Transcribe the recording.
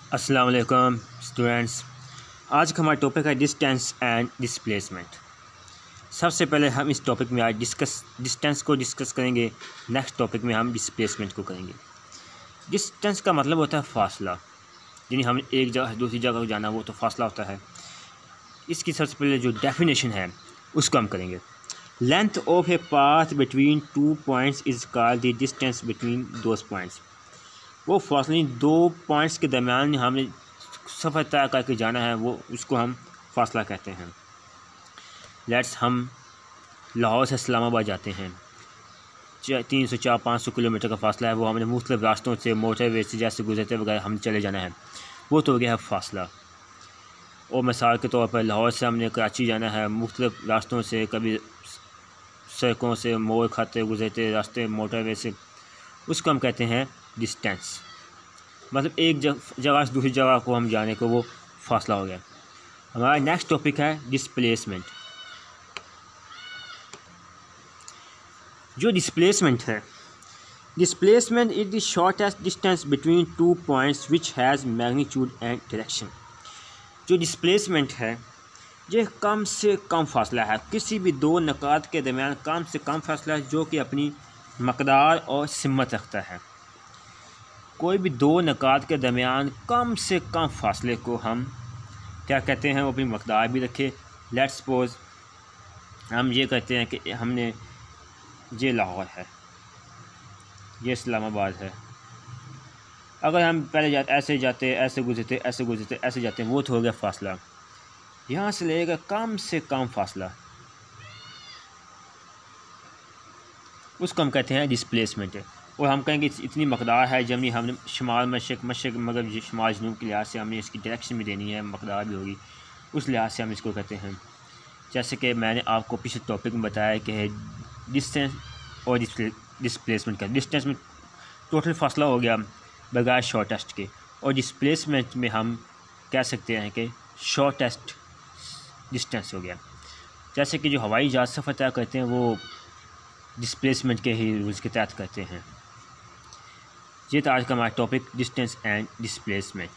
अस्सलाम वालेकुम स्टूडेंट्स। आज का हमारा टॉपिक है डिस्टेंस एंड डिस्प्लेसमेंट। सबसे पहले हम इस टॉपिक में आज डिस्टेंस को डिस्कस करेंगे। नेक्स्ट टॉपिक में हम डिस्प्लेसमेंट को करेंगे। डिस्टेंस का मतलब होता है फासला, यानी हम एक जगह दूसरी जगह को जाना, वो तो फासला होता है। इसकी सबसे पहले जो डेफिनेशन है उसको हम करेंगे। Length of a path between two points is called the distance between those points. वो फासले दो पॉइंट्स के दरमियान हमने सफ़र तय करके जाना है, वो उसको हम फासला कहते हैं। लेट्स हम लाहौर से इस्लामाबाद जाते हैं, 300-400-500 किलोमीटर का फासला है। वो हमने मुख्तलिफ रास्तों से, मोटरवे से जैसे गुजरते वगैरह हम चले जाना है, वो तो हो गया है फासला। और मिसाल के तौर पर लाहौर से हमने कराची जाना है, मुख्तलिफ रास्तों से, कभी सड़कों से, मोड़ खाते गुजरते रास्ते, मोटरवे से, उसको हम कहते हैं डिस्टेंस। मतलब एक जगह से दूसरी जगह को हम जाने को वो फासला हो गया। हमारा नेक्स्ट टॉपिक है डिस्प्लेसमेंट। जो डिस्प्लेसमेंट है, displacement is the shortest distance between two points which has magnitude and direction. जो डिस्प्लेसमेंट है ये कम से कम फासला है, किसी भी दो नकात के दरमियान कम से कम फासला है, जो कि अपनी मकदार और सिमत रखता है। कोई भी दो नकात के दरमियान कम से कम फासले को हम क्या कहते हैं, वो अपनी मकदार भी रखे। लेट्स सपोज हम ये कहते हैं कि हमने ये लाहौर है, ये इस्लामाबाद है। अगर हम पहले ऐसे जाते, ऐसे गुजरते, ऐसे गुजरते, ऐसे जाते हैं, वो तो हो गया फासला। यहाँ से लेगा कम से कम फासला, उसको हम कहते हैं डिस्प्लेसमेंट। और हम कहेंगे इतनी मकदार है, जब नहीं हमने शुमाल मशरक़ मगरब शुमाल जनूब के लिहाज से हमने इसकी डायरेक्शन भी देनी है, मकदार भी होगी, उस लिहाज से हम इसको कहते हैं। जैसे कि मैंने आपको पिछले टॉपिक में बताया कि डिस्टेंस और डिस्प्लेसमेंट का। डिस्टेंस में टोटल फासला हो गया बगैर शॉर्टेस्ट के, और डिस्प्लेसमेंट में हम कह सकते हैं कि शॉर्टेस्ट डिस्टेंस हो गया। जैसे कि जो हवाई जहाज़ सफ़र तय करते हैं वो डिस्प्लेसमेंट के ही रूल्स के तहत करते हैं। ये था आज का हमारा टॉपिक डिस्टेंस एंड डिस्प्लेसमेंट।